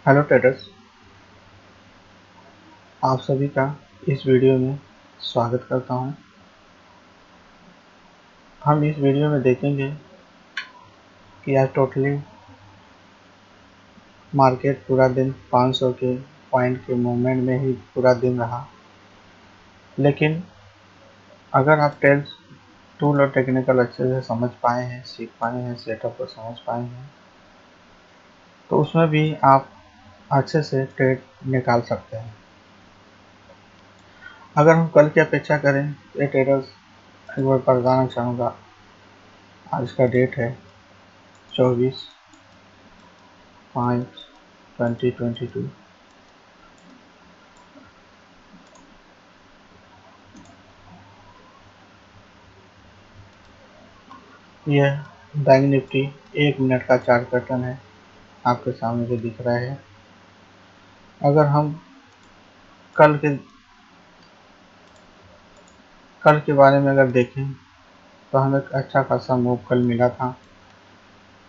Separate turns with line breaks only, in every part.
Hello traders, आप सभी का इस वीडियो में स्वागत करता हूं। हम इस वीडियो में देखेंगे कि आज टोटली मार्केट पूरा दिन 500 के पॉइंट के मूवमेंट में ही पूरा दिन रहा। लेकिन अगर आप ट्रेड्स टूल और टेक्निकल अच्छे से समझ पाए हैं, सीख पाए हैं, सेटअप को समझ पाए हैं, तो उसमें भी आप अच्छे से ट्रेड निकाल सकते हैं। अगर हम कल की अपेक्षा करें तो ट्रेडर्स एक बार बताना चाहूँगा, आज का डेट है 24/5/2022। यह बैंक निफ्टी 1 मिनट का चार्ट पैटर्न है, आपके सामने जो दिख रहा है। अगर हम कल के बारे में अगर देखें तो हमें एक अच्छा खासा मूव कल मिला था।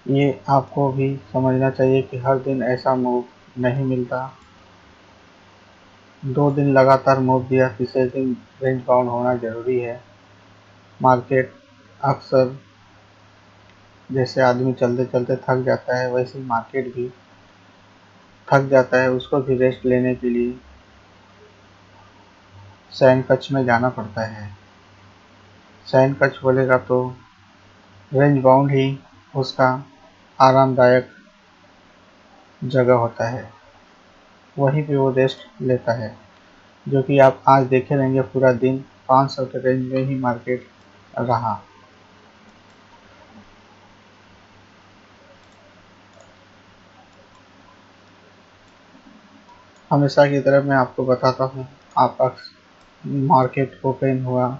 ये आपको भी समझना चाहिए कि हर दिन ऐसा मूव नहीं मिलता। 2 दिन लगातार मूव दिया, तीसरे दिन रेंज बाउंड होना जरूरी है। मार्केट अक्सर जैसे आदमी चलते चलते थक जाता है, वैसे ही मार्केट भी थक जाता है। उसको भी रेस्ट लेने के लिए शयन कक्ष में जाना पड़ता है। शयन कक्ष बोलेगा तो रेंज बाउंड ही उसका आरामदायक जगह होता है, वहीं पे वो रेस्ट लेता है। जो कि आप आज देखे रहेंगे पूरा दिन 500 के रेंज में ही मार्केट रहा। हमेशा की तरह मैं आपको बताता हूँ, आपका मार्केट ओपन हुआ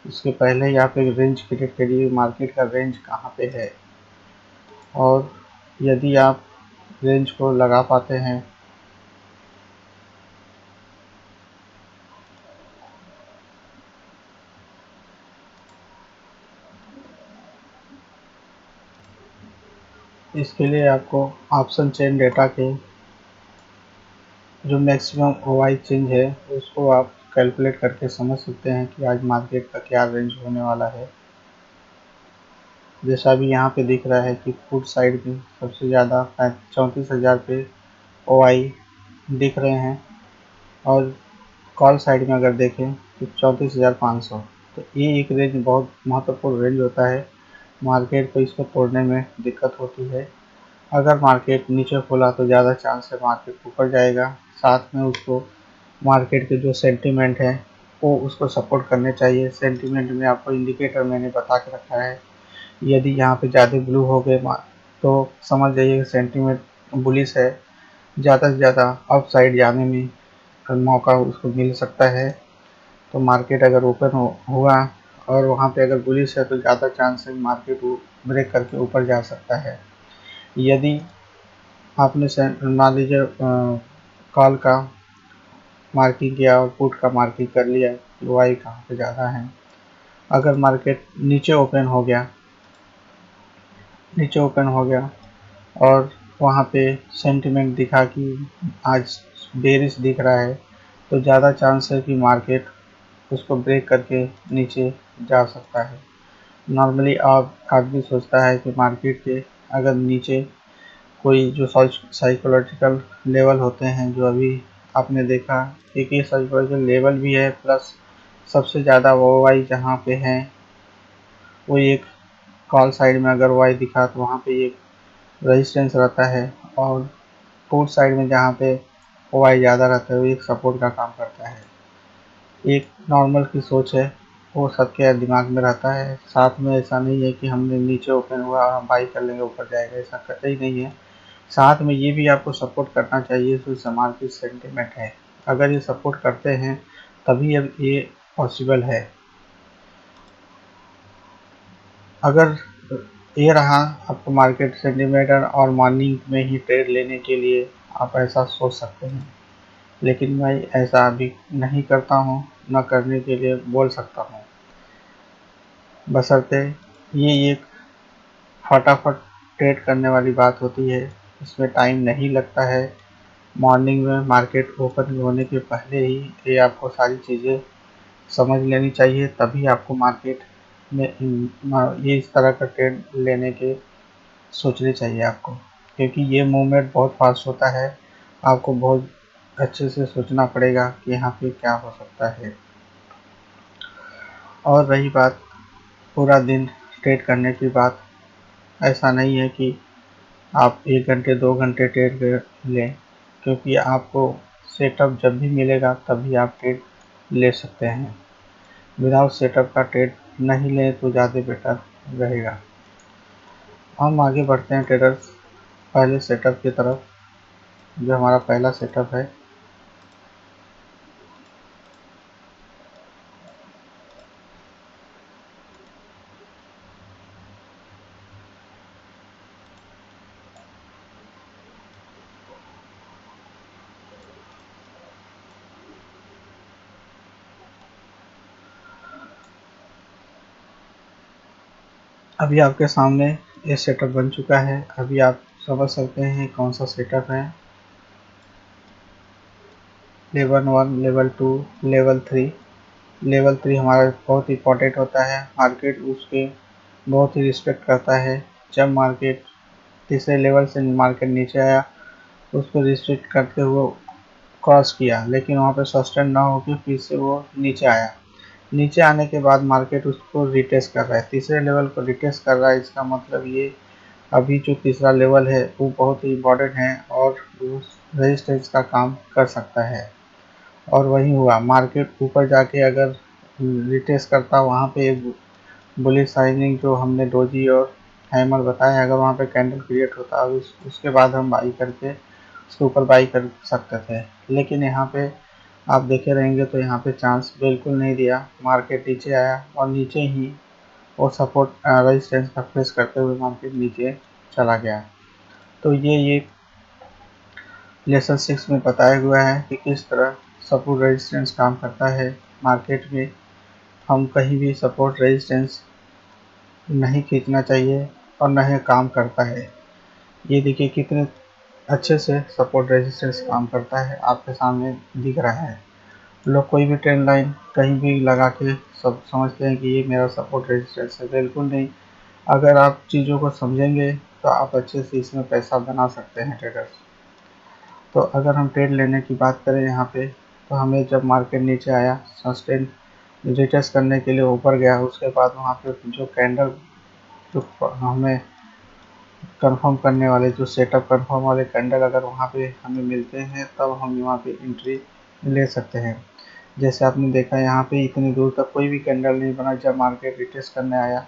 उसके पहले ही आप एक रेंज क्रिएट करिए, मार्केट का रेंज कहाँ पे है। और यदि आप रेंज को लगा पाते हैं इसके लिए आपको ऑप्शन चेन डेटा के जो मैक्सिमम ओआई चेंज है उसको आप कैलकुलेट करके समझ सकते हैं कि आज मार्केट का क्या रेंज होने वाला है। जैसा अभी यहाँ पे दिख रहा है कि फुट साइड में सबसे ज़्यादा 34,000 पे ओआई दिख रहे हैं, और कॉल साइड में अगर देखें तो 34,500। तो ये एक रेंज बहुत महत्वपूर्ण रेंज होता है। मार्केट को इसको तोड़ने में दिक्कत होती है। अगर मार्केट नीचे खुला तो ज़्यादा चांस है मार्केट ऊपर जाएगा। साथ में उसको मार्केट के जो सेंटीमेंट है वो उसको सपोर्ट करने चाहिए। सेंटीमेंट में आपको इंडिकेटर मैंने बता के रखा है। यदि यहाँ पे ज़्यादा ब्लू हो गए तो समझ जाइए कि सेंटीमेंट बुलिश है, ज़्यादा से ज़्यादा अप साइड जाने में मौका उसको मिल सकता है। तो मार्केट अगर ओपन हुआ और वहाँ पे अगर बुलिश है तो ज़्यादा चांस है मार्केट वो ब्रेक करके ऊपर जा सकता है। यदि आपने मान लीजिए कॉल का मार्किंग किया और पुट का मार्किंग कर लिया कि वाई कहाँ पे ज़्यादा है। अगर मार्केट नीचे ओपन हो गया और वहाँ पे सेंटिमेंट दिखा कि आज बेरिश दिख रहा है, तो ज़्यादा चांस है कि मार्केट उसको ब्रेक करके नीचे जा सकता है। नॉर्मली आदमी सोचता है कि मार्केट के अगर नीचे कोई जो साइकोलॉजिकल लेवल होते हैं, जो अभी आपने देखा एक ये साइकोलॉजिकल लेवल भी है, प्लस सबसे ज़्यादा वो वाई जहाँ पे है वो एक कॉल साइड में अगर वाई दिखा तो वहाँ पे एक रेजिस्टेंस रहता है, और पुट साइड में जहाँ पे वाई ज़्यादा रहता है वो एक सपोर्ट का काम करता है। एक नॉर्मल की सोच है, वो सबके दिमाग में रहता है। साथ में ऐसा नहीं है कि हमने नीचे ओपन हुआ हम बाई कर लेंगे ऊपर जाएगा, ऐसा कतई नहीं है। साथ में ये भी आपको सपोर्ट करना चाहिए जो समाज की सेंटिमेंट है। अगर ये सपोर्ट करते हैं तभी अब ये पॉसिबल है। अगर ये रहा आपको मार्केट सेंटिमेंट और मॉर्निंग में ही ट्रेड लेने के लिए आप ऐसा सोच सकते हैं, लेकिन मैं ऐसा अभी नहीं करता हूँ, न करने के लिए बोल सकता हूँ। बशर्ते ये एक फटाफट ट्रेड करने वाली बात होती है, इसमें टाइम नहीं लगता है। मॉर्निंग में मार्केट ओपन होने के पहले ही ये आपको सारी चीज़ें समझ लेनी चाहिए, तभी आपको मार्केट में ये इस तरह का ट्रेड लेने के सोचनी चाहिए आपको, क्योंकि ये मूवमेंट बहुत फास्ट होता है। आपको बहुत अच्छे से सोचना पड़ेगा कि यहाँ पे क्या हो सकता है। और रही बात पूरा दिन ट्रेड करने की बात, ऐसा नहीं है कि आप 1 घंटे 2 घंटे ट्रेड लें, क्योंकि आपको सेटअप जब भी मिलेगा तभी आप ट्रेड ले सकते हैं। विदाउट सेटअप का ट्रेड नहीं लें तो ज़्यादा बेटर रहेगा। हम आगे बढ़ते हैं ट्रेडर्स पहले सेटअप की तरफ। जो हमारा पहला सेटअप है, अभी आपके सामने ये सेटअप बन चुका है। अभी आप समझ सकते हैं कौन सा सेटअप है। Level 1, level 2, level 3। लेवल 3 हमारा बहुत इंपॉर्टेंट होता है। मार्केट उसके बहुत ही रिस्पेक्ट करता है। जब मार्केट तीसरे लेवल से मार्केट नीचे आया, उसको रिस्ट्रिक्ट करते हुए क्रॉस किया, लेकिन वहाँ पे सस्टेन ना होकर फिर से वो नीचे आया। नीचे आने के बाद मार्केट उसको रिटेस्ट कर रहा है, तीसरे लेवल को रिटेस्ट कर रहा है। इसका मतलब ये अभी जो तीसरा लेवल है वो बहुत ही इम्पोर्टेंट है और उस रेजिस्टेंस का काम कर सकता है। और वही हुआ, मार्केट ऊपर जाके अगर रिटेस्ट करता, वहाँ पे एक बुलिश साइनिंग जो हमने डोजी और हैमर बताया, अगर वहाँ पे कैंडल क्रिएट होता है उसके बाद हम बाई करके उसके ऊपर बाई कर सकते थे। लेकिन यहाँ पे आप देखे रहेंगे तो यहाँ पे चांस बिल्कुल नहीं दिया। मार्केट नीचे आया और नीचे ही वो सपोर्ट रेजिस्टेंस का फेस करते हुए मार्केट नीचे चला गया। तो ये लेसन 6 में बताया हुआ है कि किस तरह सपोर्ट रेजिस्टेंस काम करता है। मार्केट में हम कहीं भी सपोर्ट रेजिस्टेंस नहीं खींचना चाहिए और न ही काम करता है। ये देखिए कितने अच्छे से सपोर्ट रेजिस्टेंस काम करता है, आपके सामने दिख रहा है। लोग कोई भी ट्रेंड लाइन कहीं भी लगा के सब समझते हैं कि ये मेरा सपोर्ट रेजिस्टेंस है, बिल्कुल नहीं। अगर आप चीज़ों को समझेंगे तो आप अच्छे से इसमें पैसा बना सकते हैं ट्रेडर्स। तो अगर हम ट्रेड लेने की बात करें यहाँ पे, तो हमें जब मार्केट नीचे आया, सस्टेन रिटेस्ट करने के लिए ऊपर गया, उसके बाद वहाँ पे जो कैंडल जो हमें कंफर्म करने वाले, जो सेटअप कंफर्म वाले कैंडल अगर वहाँ पे हमें मिलते हैं तब हम वहाँ पे एंट्री ले सकते हैं। जैसे आपने देखा यहाँ पे इतनी दूर तक कोई भी कैंडल नहीं बना जब मार्केट रिटेस्ट करने आया।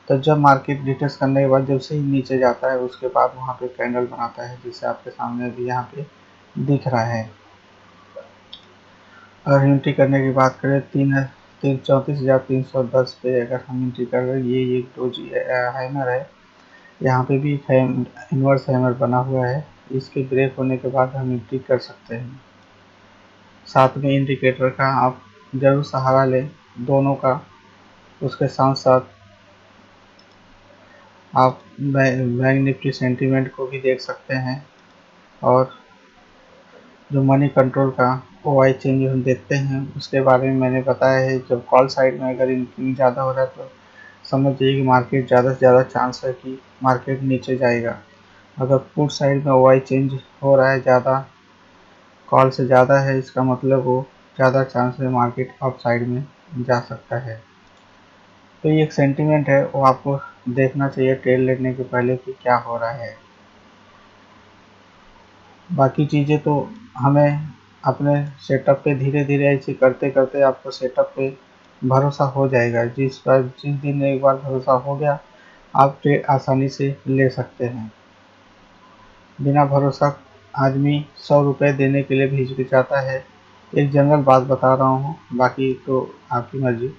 तो जब मार्केट रिटेस्ट करने के बाद जब से ही नीचे जाता है उसके बाद वहाँ पे कैंडल बनाता है, जिससे आपके सामने भी यहाँ पे दिख रहा है। अगर एंट्री करने की बात करें 34,310 पे अगर हम एंट्री कर रहे हैं, ये एक डोजी हैमर है। यहाँ पे भी इन्वर्स हैमर बना हुआ है। इसके ब्रेक होने के बाद हम एंट्री कर सकते हैं। साथ में इंडिकेटर का आप जरूर सहारा लें, दोनों का। उसके साथ साथ आप बैंक निफ्टी सेंटीमेंट को भी देख सकते हैं। और जो मनी कंट्रोल का OI चेंज हम देखते हैं उसके बारे में मैंने बताया है। जब कॉल साइड में अगर इंक्रीज ज़्यादा हो रहा है तो समझिए कि मार्केट ज़्यादा से ज़्यादा चांस है कि मार्केट नीचे जाएगा। अगर पुट साइड में OI चेंज हो रहा है ज़्यादा, कॉल से ज़्यादा है, इसका मतलब वो ज़्यादा चांस है मार्केट अप साइड में जा सकता है। तो ये एक सेंटीमेंट है, वो आपको देखना चाहिए ट्रेड लेने के पहले कि क्या हो रहा है। बाकी चीज़ें तो हमें अपने सेटअप पे धीरे धीरे ऐसे करते करते आपको सेटअप पे भरोसा हो जाएगा। जिस दिन एक बार भरोसा हो गया, आप ट्रेड आसानी से ले सकते हैं। बिना भरोसा आदमी 100 रुपये देने के लिए भी हिचकिचाता है। एक जनरल बात बता रहा हूँ, बाकी तो आपकी मर्जी।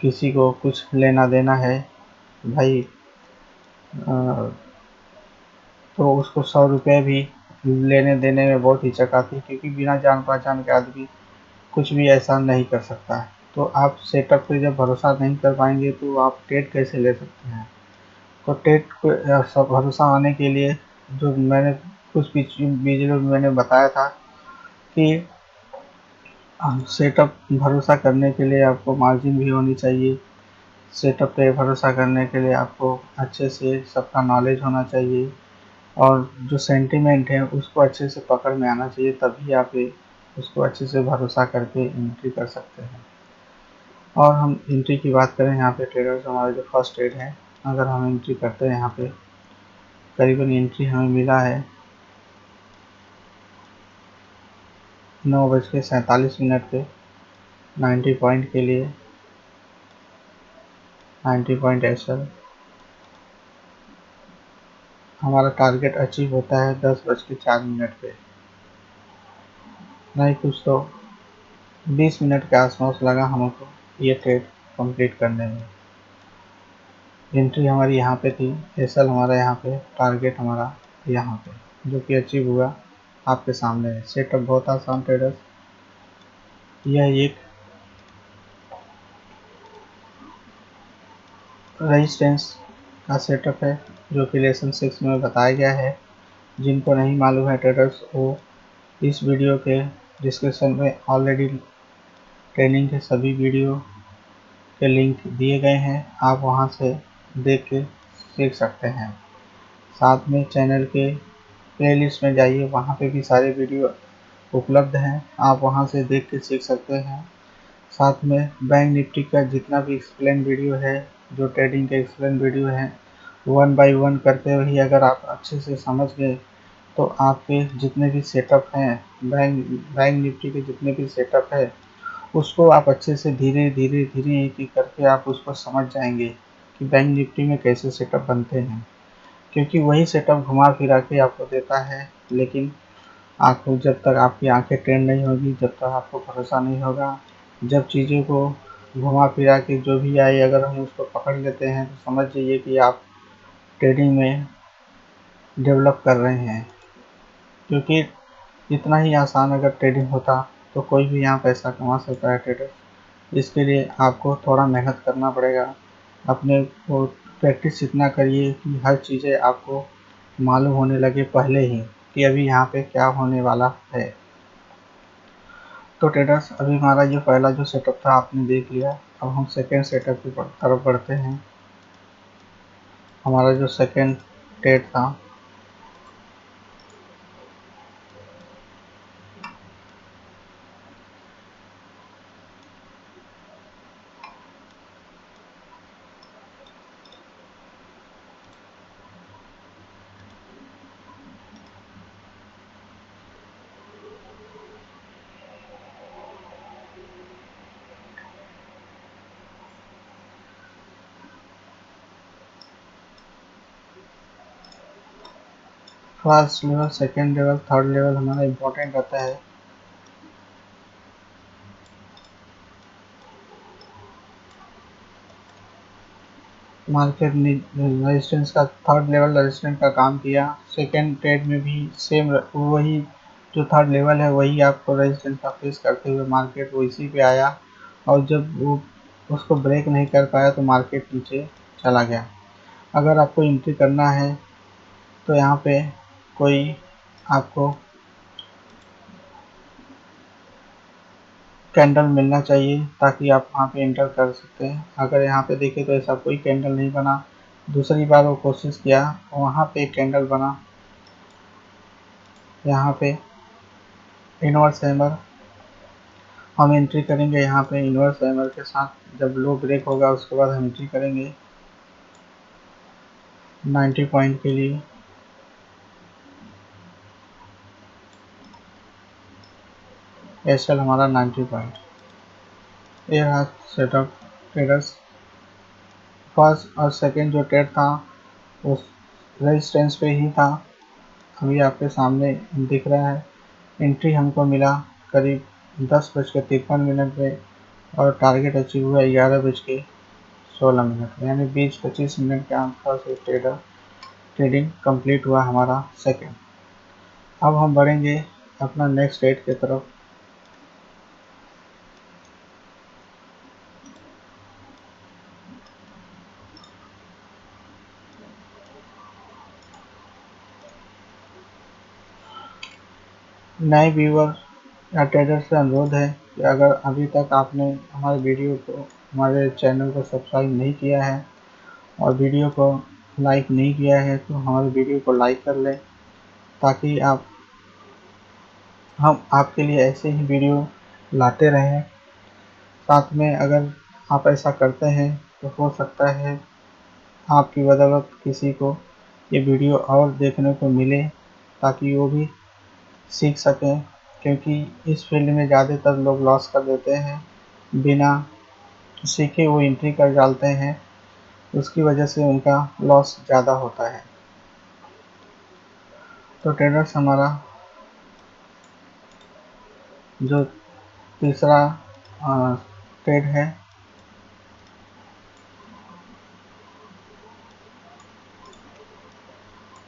किसी को कुछ लेना देना है भाई, तो उसको 100 रुपये भी लेने देने में बहुत हिचक आती है, क्योंकि बिना जान पहचान के आदमी कुछ भी ऐसा नहीं कर सकता है। तो आप सेटअप पे जब भरोसा नहीं कर पाएंगे तो आप ट्रेड कैसे ले सकते हैं। तो ट्रेड को सब भरोसा आने के लिए जो मैंने कुछ वीडियो में मैंने बताया था कि सेटअप भरोसा करने के लिए आपको मार्जिन भी होनी चाहिए। सेटअप पे भरोसा करने के लिए आपको अच्छे से सबका नॉलेज होना चाहिए और जो सेंटिमेंट है उसको अच्छे से पकड़ में आना चाहिए, तभी आप उसको अच्छे से भरोसा करके एंट्री कर सकते हैं। और हम एंट्री की बात करें यहाँ पे ट्रेडर्स, हमारा जो फर्स्ट ट्रेड है, अगर हम एंट्री करते हैं यहाँ पे करीबन एंट्री हमें मिला है 9:47 पे 90 पॉइंट के लिए, 90 पॉइंट एसएल। हमारा टारगेट अचीव होता है 10:04 पे, नहीं कुछ तो 20 मिनट के आसपास लगा हमको ये ट्रेड कंप्लीट करने में। एंट्री हमारी यहाँ पे थी, एसएल हमारा यहाँ पे, टारगेट हमारा यहाँ पे, जो कि अचीव हुआ आपके सामने है। सेटअप बहुत आसान ट्रेडर्स, यह एक रेजिस्टेंस का सेटअप है जो कि लेसन 6 में बताया गया है। जिनको नहीं मालूम है ट्रेडर्स, वो इस वीडियो के डिस्क्रिप्शन में ऑलरेडी ट्रेनिंग के सभी वीडियो के लिंक दिए गए हैं, आप वहां से देख के सीख सकते हैं। साथ में चैनल के प्लेलिस्ट में जाइए, वहां पे भी सारे वीडियो उपलब्ध हैं, आप वहां से देख के सीख सकते हैं। साथ में बैंक निफ्टी का जितना भी एक्सप्लेन वीडियो है, जो ट्रेडिंग के एक्सप्लेन वीडियो हैं, 1 बाय 1 करते हुए ही अगर आप अच्छे से समझ गए तो आपके जितने भी सेटअप हैं, बैंक निफ्टी के जितने भी सेटअप है, उसको आप अच्छे से धीरे धीरे धीरे एक एक करके आप उसको समझ जाएंगे कि बैंक निफ्टी में कैसे सेटअप बनते हैं। क्योंकि वही सेटअप घुमा फिरा के आपको देता है, लेकिन आपको जब तक आपकी आंखें ट्रेन नहीं होगी, जब तक आपको भरोसा नहीं होगा, जब चीज़ों को घुमा फिरा के जो भी आए अगर हम उसको पकड़ लेते हैं तो समझ जाइए कि आप ट्रेडिंग में डेवलप कर रहे हैं। क्योंकि इतना ही आसान अगर ट्रेडिंग होता तो कोई भी यहाँ पैसा कमा सकता है ट्रेडर। इसके लिए आपको थोड़ा मेहनत करना पड़ेगा, अपने को प्रैक्टिस इतना करिए कि हर चीज़ें आपको मालूम होने लगे पहले ही कि अभी यहाँ पे क्या होने वाला है। तो ट्रेडर्स, अभी हमारा जो पहला जो सेटअप था आपने देख लिया, अब हम सेकेंड सेटअप की तरफ बढ़ते हैं। हमारा जो सेकेंड ट्रेड था first level, second level, third level हमारा इम्पोर्टेंट रहता है। मार्केट रेजिस्टेंस का, थर्ड लेवल रेजिस्टेंस का काम किया। सेकेंड ट्रेड में भी सेम वही जो थर्ड लेवल है वही आपको रेजिस्टेंस का फेस करते हुए मार्केट वो इसी पे आया, और जब वो उसको ब्रेक नहीं कर पाया तो मार्केट नीचे चला गया। अगर आपको एंट्री करना है तो यहाँ पे कोई आपको कैंडल मिलना चाहिए ताकि आप वहाँ पे एंटर कर सकते हैं। अगर यहाँ पे देखें तो ऐसा कोई कैंडल नहीं बना। दूसरी बार वो कोशिश किया, वहाँ पे एक कैंडल बना, यहाँ पे इनवर्स हैमर। हम एंट्री करेंगे यहाँ पे इनवर्स हैमर के साथ। जब लो ब्रेक होगा उसके बाद हम एंट्री करेंगे 90 पॉइंट के लिए। एसएल हमारा 90 पॉइंट। ये रहा सेटअप ट्रेडर्स। फर्स्ट और सेकेंड जो ट्रेड था उस रेजिस्टेंस पे ही था, अभी आपके सामने दिख रहा है। एंट्री हमको मिला करीब 10:53 पे और टारगेट अचीव हुआ 11:16 में, यानी 20-25 मिनट के आसपास से ट्रेडिंग कंप्लीट हुआ हमारा सेकेंड। अब हम बढ़ेंगे अपना नेक्स्ट ट्रेड की तरफ। नए व्यूअर या ट्रेडर से अनुरोध है कि अगर अभी तक आपने हमारे चैनल को सब्सक्राइब नहीं किया है और वीडियो को लाइक नहीं किया है तो हमारे वीडियो को लाइक कर लें, ताकि हम आपके लिए ऐसे ही वीडियो लाते रहें। साथ में अगर आप ऐसा करते हैं तो हो सकता है आपकी बदौलत किसी को ये वीडियो और देखने को मिले, ताकि वो भी सीख सकें, क्योंकि इस फील्ड में ज़्यादातर लोग लॉस कर देते हैं, बिना सीखे वो एंट्री कर डालते हैं, उसकी वजह से उनका लॉस ज़्यादा होता है। तो ट्रेडर्स हमारा जो तीसरा ट्रेड है,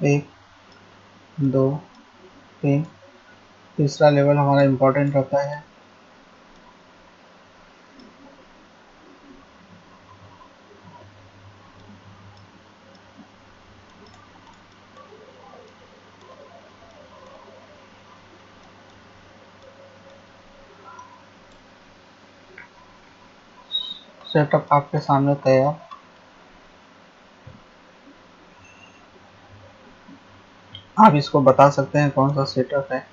एक, दो, तीन, तीसरा लेवल हमारा इम्पोर्टेंट रहता है। सेटअप आपके सामने तैयार। आप इसको बता सकते हैं कौन सा सेटअप है।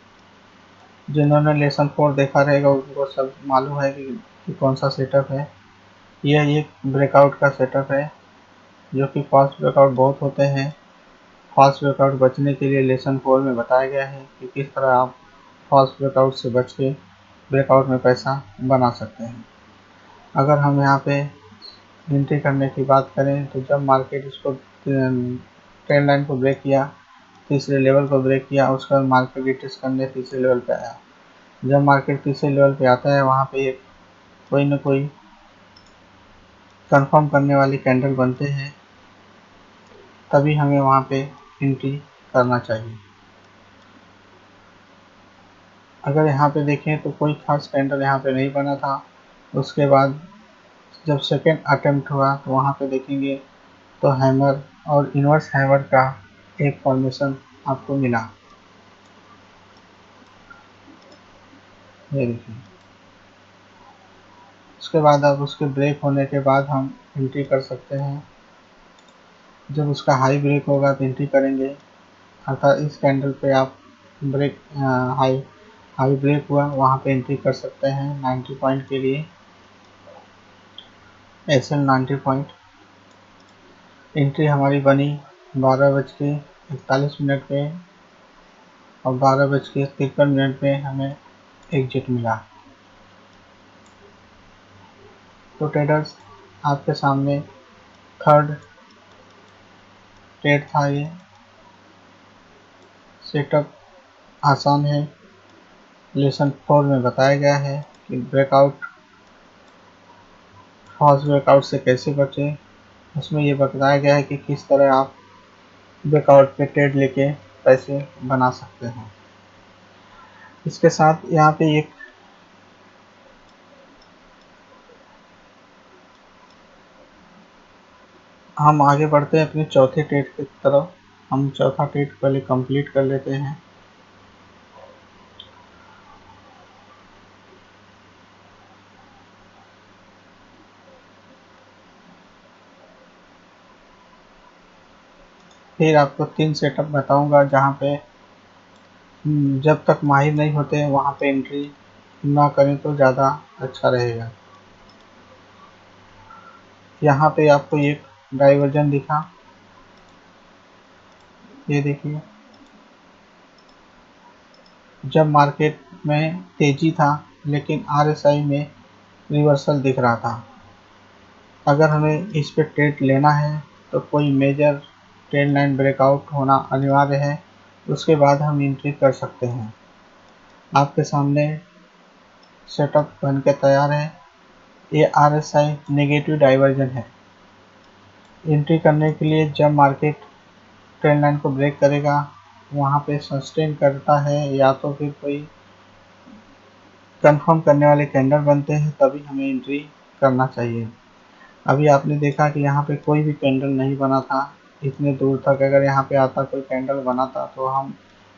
जिन्होंने लेसन 4 देखा रहेगा उनको सब मालूम है कि कौन सा सेटअप है। यह एक ब्रेकआउट का सेटअप है, जो कि फास्ट ब्रेकआउट बहुत होते हैं। फास्ट ब्रेकआउट बचने के लिए लेसन 4 में बताया गया है कि किस तरह आप फास्ट ब्रेकआउट से बच के ब्रेकआउट में पैसा बना सकते हैं। अगर हम यहाँ पे एंट्री करने की बात करें तो जब मार्केट इसको ट्रेंड लाइन को ब्रेक किया, तीसरे लेवल को ब्रेक किया, उसके बाद मार्केट रिटेस्ट करने तीसरे लेवल पे आया। जब मार्केट तीसरे लेवल पे आता है वहाँ पे कोई ना कोई कंफर्म करने वाली कैंडल बनते हैं, तभी हमें वहाँ पे एंट्री करना चाहिए। अगर यहाँ पे देखें तो कोई खास कैंडल यहाँ पे नहीं बना था। उसके बाद जब सेकेंड अटेम्प्ट हुआ तो वहाँ पे देखेंगे तो हैमर और इन्वर्स हैमर का एक फॉर्मेशन आपको मिला। ये देखिए। उसके बाद अब उसके ब्रेक होने के बाद हम एंट्री कर सकते हैं। जब उसका हाई ब्रेक होगा तो एंट्री करेंगे, अर्थात इस कैंडल पे आप ब्रेक हाई हाई ब्रेक हुआ वहाँ पे एंट्री कर सकते हैं 90 पॉइंट के लिए। SL 90 पॉइंट एंट्री हमारी बनी 12:41 पे और 12:53 पे हमें एग्जिट मिला। तो ट्रेडर्स आपके सामने थर्ड ट्रेड था। ये सेटअप आसान है। लेसन 4 में बताया गया है कि फास्ट ब्रेकआउट से कैसे बचें। उसमें ये बताया गया है कि किस तरह आप ब्रेकआउट पे ट्रेड लेके पैसे बना सकते हैं। इसके साथ यहाँ पे हम आगे बढ़ते हैं अपने चौथे ट्रेड की तरफ। हम चौथा ट्रेड पहले कंप्लीट कर लेते हैं। फिर आपको 3 सेटअप बताऊंगा जहाँ पे जब तक माहिर नहीं होते वहाँ पे एंट्री ना करें तो ज़्यादा अच्छा रहेगा। यहाँ पे आपको एक डाइवर्जन दिखा, ये देखिए। जब मार्केट में तेजी था लेकिन RSI में रिवर्सल दिख रहा था। अगर हमें इस पे ट्रेड लेना है तो कोई मेजर ट्रेंड लाइन ब्रेकआउट होना अनिवार्य है, उसके बाद हम एंट्री कर सकते हैं। आपके सामने सेटअप बन के तैयार है। ये RSI नेगेटिव डाइवर्जन है। एंट्री करने के लिए जब मार्केट ट्रेंड लाइन को ब्रेक करेगा, वहाँ पे सस्टेन करता है या तो फिर कोई कंफर्म करने वाले कैंडल बनते हैं, तभी हमें एंट्री करना चाहिए। अभी आपने देखा कि यहाँ पे कोई भी कैंडल नहीं बना था इतने दूर तक। अगर यहाँ पे आता कोई कैंडल बना था तो हम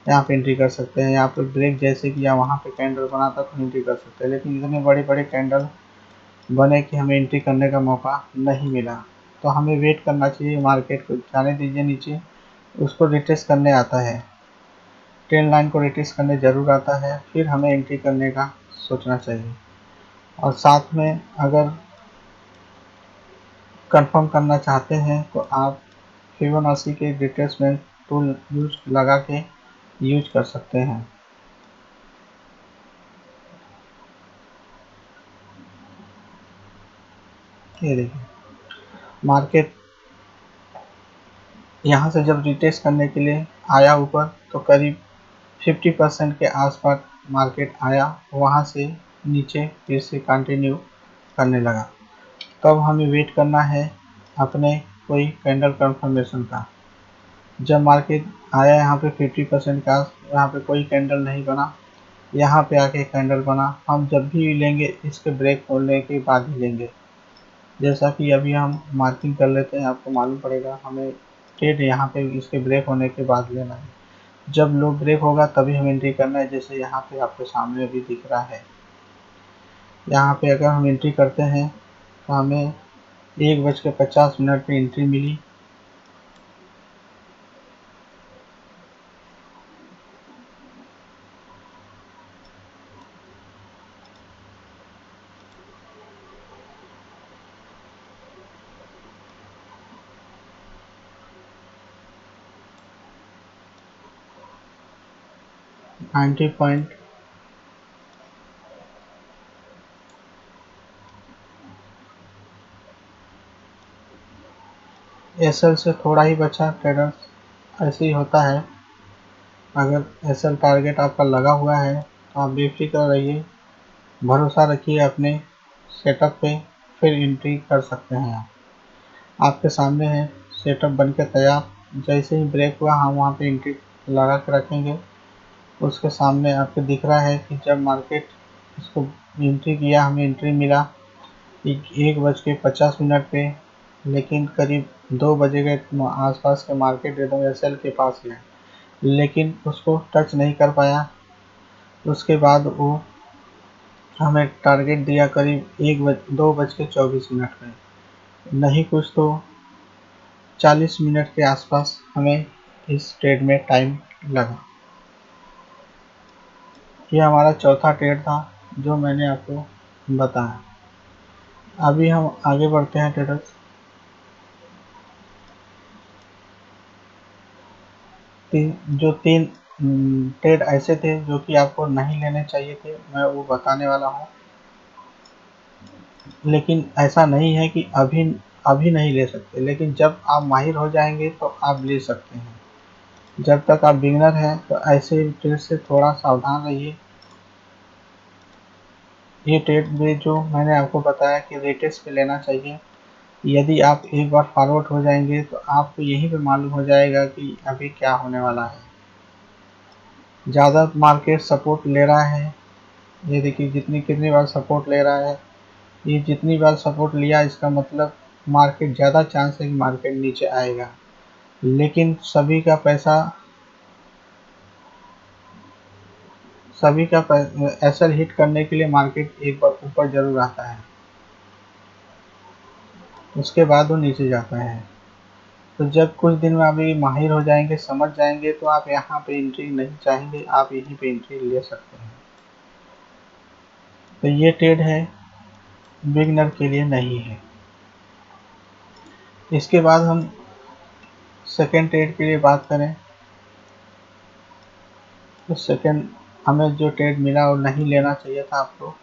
यहाँ पे एंट्री कर सकते हैं। यहाँ पे ब्रेक जैसे कि या वहाँ पे कैंडल बना था तो एंट्री कर सकते हैं, लेकिन इतने बड़े बड़े कैंडल बने कि हमें एंट्री करने का मौका नहीं मिला। तो हमें वेट करना चाहिए, मार्केट को जाने दीजिए नीचे, उसको रिट्रेस करने आता है, ट्रेंड लाइन को रिट्रेस करने ज़रूर आता है, फिर हमें एंट्री करने का सोचना चाहिए। और साथ में अगर कंफर्म करना चाहते हैं तो आप फिबोनाची के रिट्रेसमेंट टूल लगा के यूज कर सकते हैं। ये देखिए मार्केट यहाँ से जब रिट्रेस करने के लिए आया ऊपर तो करीब 50% के आसपास मार्केट आया, वहाँ से नीचे फिर से कंटिन्यू करने लगा। तब हमें वेट करना है अपने कोई कैंडल कंफर्मेशन का। जब मार्केट आया यहाँ पे 50% का, यहाँ पे कोई कैंडल नहीं बना, यहाँ पे आके कैंडल बना, हम जब भी लेंगे इसके ब्रेक होने के बाद ही लेंगे। जैसा कि अभी हम मार्किंग कर लेते हैं, आपको मालूम पड़ेगा हमें ट्रेड यहाँ पे इसके ब्रेक होने के बाद लेना है। जब लो ब्रेक होगा तभी हमें एंट्री करना है, जैसे यहाँ पे आपके सामने अभी दिख रहा है। यहाँ पे अगर हम एंट्री करते हैं तो हमें 1:50 पे एंट्री मिली। नाइन्टी पॉइंट एसएल से थोड़ा ही बचा ट्रेडर्स, ऐसे ही होता है। अगर एसएल टारगेट आपका लगा हुआ है तो आप बेफिक्र रहिए, भरोसा रखिए अपने सेटअप पे, फिर एंट्री कर सकते हैं। आपके सामने है सेटअप बन के तैयार। जैसे ही ब्रेक हुआ हम वहाँ पे एंट्री लगा के रखेंगे। उसके सामने आपको दिख रहा है कि जब मार्केट इसको एंट्री किया, हमें एंट्री मिला 1:50 पे, लेकिन करीब 2 बजे के आसपास के मार्केट एकदम एसएल के पास गया, लेकिन उसको टच नहीं कर पाया। उसके बाद वो हमें टारगेट दिया करीब 2:24 पे, नहीं कुछ तो 40 मिनट के आसपास हमें इस ट्रेड में टाइम लगा। ये हमारा चौथा ट्रेड था जो मैंने आपको बताया। अभी हम आगे बढ़ते हैं ट्रेडर्स। जो तीन ट्रेड ऐसे थे जो कि आपको नहीं लेने चाहिए थे, मैं वो बताने वाला हूँ। लेकिन ऐसा नहीं है कि अभी अभी नहीं ले सकते, लेकिन जब आप माहिर हो जाएंगे तो आप ले सकते हैं। जब तक आप बिगिनर हैं तो ऐसे ट्रेड से थोड़ा सावधान रहिए। ये ट्रेड में जो मैंने आपको बताया कि रेटेस पे लेना चाहिए। यदि आप एक बार फॉरवर्ड हो जाएंगे तो आपको यहीं पे मालूम हो जाएगा कि अभी क्या होने वाला है। ज़्यादा मार्केट सपोर्ट ले रहा है, ये देखिए कितनी बार सपोर्ट ले रहा है। ये जितनी बार सपोर्ट लिया इसका मतलब मार्केट ज़्यादा चांस है कि मार्केट नीचे आएगा, लेकिन सभी का एसएल हिट करने के लिए मार्केट एक बार ऊपर जरूर आता है, उसके बाद वो नीचे जाता है। तो जब कुछ दिन में आप ये माहिर हो जाएंगे, समझ जाएंगे, तो आप यहाँ पे एंट्री नहीं चाहेंगे, आप यहीं पे एंट्री ले सकते हैं। तो ये ट्रेड है बिगनर के लिए नहीं है। इसके बाद हम सेकेंड ट्रेड के लिए बात करें तो सेकेंड हमें जो ट्रेड मिला और नहीं लेना चाहिए था आपको।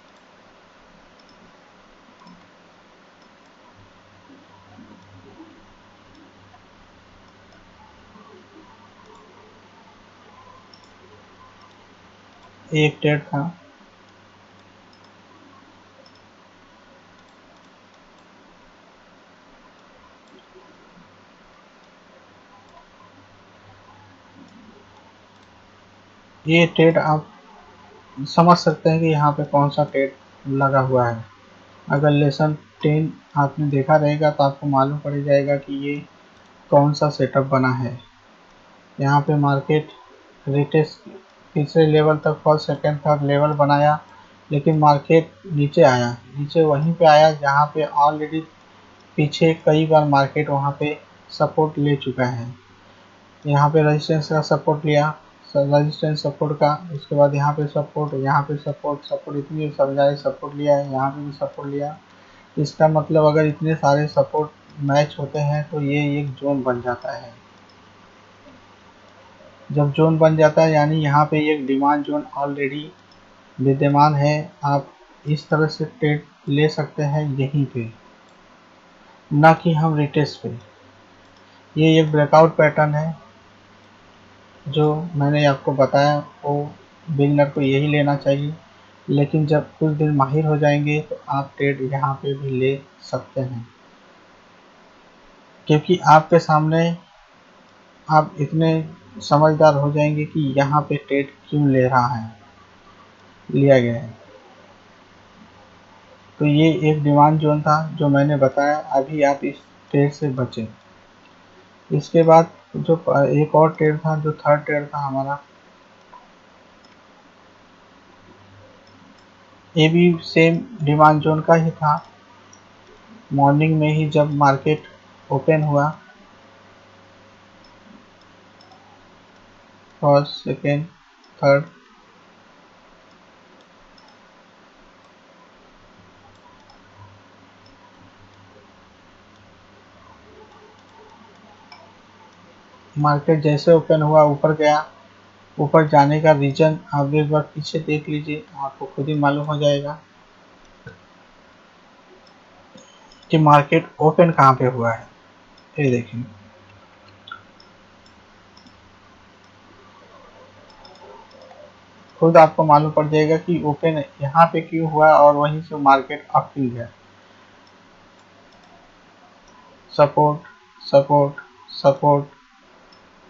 एक ट्रेड था ये ट्रेड आप समझ सकते हैं कि यहाँ पे कौन सा ट्रेड लगा हुआ है। अगर लेसन 10 आपने देखा रहेगा तो आपको मालूम पड़ जाएगा कि ये कौन सा सेटअप बना है। यहाँ पे मार्केट रिटेस्ट तीसरे लेवल तक, फर्स्ट सेकंड थर्ड लेवल बनाया, लेकिन मार्केट नीचे आया। नीचे वहीं पे आया जहाँ पे ऑलरेडी पीछे कई बार मार्केट वहाँ पे सपोर्ट ले चुका है। यहाँ पे रेजिस्टेंस का सपोर्ट लिया, रेजिस्टेंस सपोर्ट का, उसके बाद यहाँ पे सपोर्ट, यहाँ पे सपोर्ट, सपोर्ट इतनी जगह सपोर्ट लिया है, यहाँ पे भी सपोर्ट लिया। इसका मतलब अगर इतने सारे सपोर्ट मैच होते हैं तो ये एक जोन बन जाता है। जब जोन बन जाता है यानी यहाँ पे एक डिमांड जोन ऑलरेडी विद्यमान है। आप इस तरह से ट्रेड ले सकते हैं यहीं पे, ना कि हम रिटेस्ट पे। ये एक ब्रेकआउट पैटर्न है जो मैंने आपको बताया, वो बिगनर को यही लेना चाहिए। लेकिन जब कुछ दिन माहिर हो जाएंगे तो आप ट्रेड यहाँ पे भी ले सकते हैं, क्योंकि आपके सामने आप इतने समझदार हो जाएंगे कि यहाँ पे ट्रेड क्यों ले रहा है, लिया गया है। तो ये एक डिमांड जोन था जो मैंने बताया, अभी आप इस ट्रेड से बचें। इसके बाद जो एक और ट्रेड था, जो थर्ड ट्रेड था हमारा, ये भी सेम डिमांड जोन का ही था। मॉर्निंग में ही जब मार्केट ओपन हुआ, फर्स्ट सेकेंड थर्ड, मार्केट जैसे ओपन हुआ ऊपर गया। ऊपर जाने का रीजन आप एक बार पीछे देख लीजिए, आपको खुद ही मालूम हो जाएगा कि मार्केट ओपन कहाँ पे हुआ है। ये देखिए, खुद आपको मालूम पड़ जाएगा कि ओपन यहाँ पे क्यों हुआ और वहीं से मार्केट अप ही है। Support support support,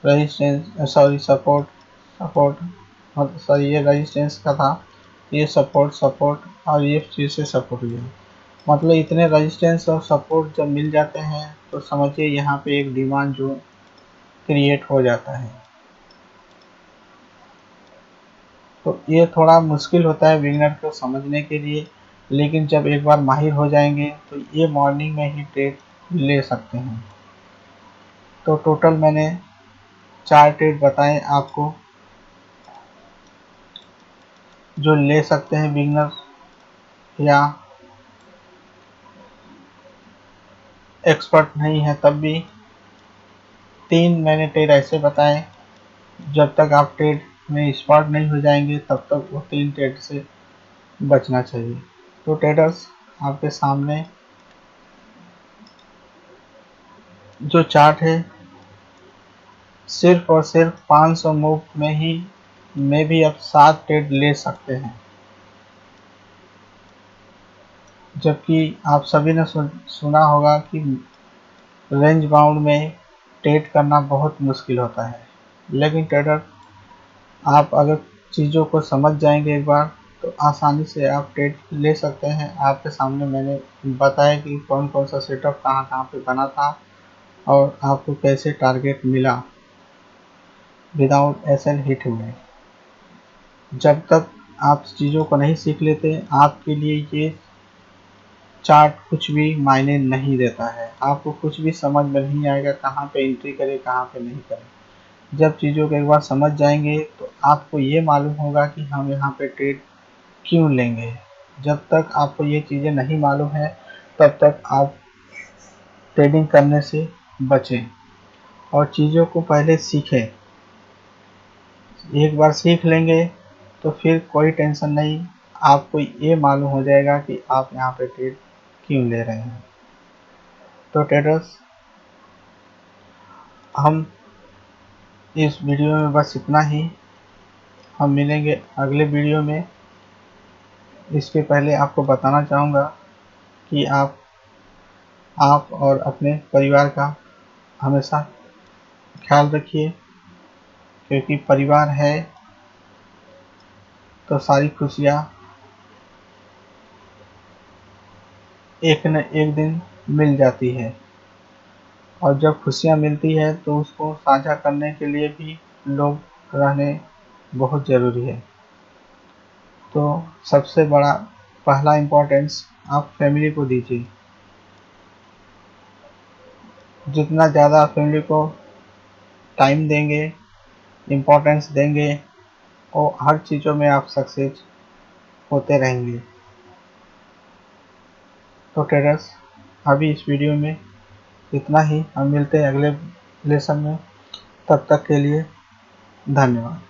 resistance, sorry support support, sorry ये रेजिस्टेंस का था, ये सपोर्ट सपोर्ट और ये फिर से सपोर्ट लिया। मतलब इतने रेजिस्टेंस और सपोर्ट जब मिल जाते हैं तो समझिए यहाँ पे एक डिमांड जोन क्रिएट हो जाता है। तो ये थोड़ा मुश्किल होता है बिगिनर को समझने के लिए, लेकिन जब एक बार माहिर हो जाएंगे तो ये मॉर्निंग में ही ट्रेड ले सकते हैं। तो टोटल मैंने 4 ट्रेड बताए आपको जो ले सकते हैं बिगिनर, या एक्सपर्ट नहीं है तब भी। 3 मैंने ट्रेड ऐसे बताए, जब तक आप ट्रेड में एक्सपर्ट नहीं हो जाएंगे तब तक वो 3 ट्रेड से बचना चाहिए। तो ट्रेडर्स, आपके सामने जो चार्ट है, सिर्फ और सिर्फ 500 मूव में भी आप 7 ट्रेड ले सकते हैं। जबकि आप सभी ने सुना होगा कि रेंज बाउंड में ट्रेड करना बहुत मुश्किल होता है। लेकिन ट्रेडर, आप अगर चीज़ों को समझ जाएंगे एक बार तो आसानी से आप ट्रेड ले सकते हैं। आपके सामने मैंने बताया कि कौन कौन सा सेटअप कहाँ कहाँ पे बना था और आपको कैसे टारगेट मिला विदाउट एसएल हिट हुए। जब तक आप चीज़ों को नहीं सीख लेते, आपके लिए ये चार्ट कुछ भी मायने नहीं देता है। आपको कुछ भी समझ में नहीं आएगा कहाँ पे एंट्री करें कहाँ पे नहीं करें। जब चीज़ों को एक बार समझ जाएंगे तो आपको ये मालूम होगा कि हम यहाँ पे ट्रेड क्यों लेंगे। जब तक आपको ये चीज़ें नहीं मालूम है तब तक आप ट्रेडिंग करने से बचें और चीज़ों को पहले सीखें। एक बार सीख लेंगे तो फिर कोई टेंशन नहीं, आपको ये मालूम हो जाएगा कि आप यहाँ पे ट्रेड क्यों ले रहे हैं। तो ट्रेडर्स, हम इस वीडियो में बस इतना ही। हम मिलेंगे अगले वीडियो में। इसके पहले आपको बताना चाहूँगा कि आप और अपने परिवार का हमेशा ख्याल रखिए, क्योंकि परिवार है तो सारी खुशियाँ एक न एक दिन मिल जाती है। और जब खुशियाँ मिलती है तो उसको साझा करने के लिए भी लोग रहने बहुत ज़रूरी है। तो सबसे बड़ा पहला इम्पोर्टेंस आप फैमिली को दीजिए। जितना ज़्यादा फैमिली को टाइम देंगे, इम्पोर्टेंस देंगे, और हर चीज़ों में आप सक्सेस होते रहेंगे। तो ट्रेडर्स, अभी इस वीडियो में इतना ही। हम मिलते हैं अगले लेसन में। तब तक के लिए धन्यवाद।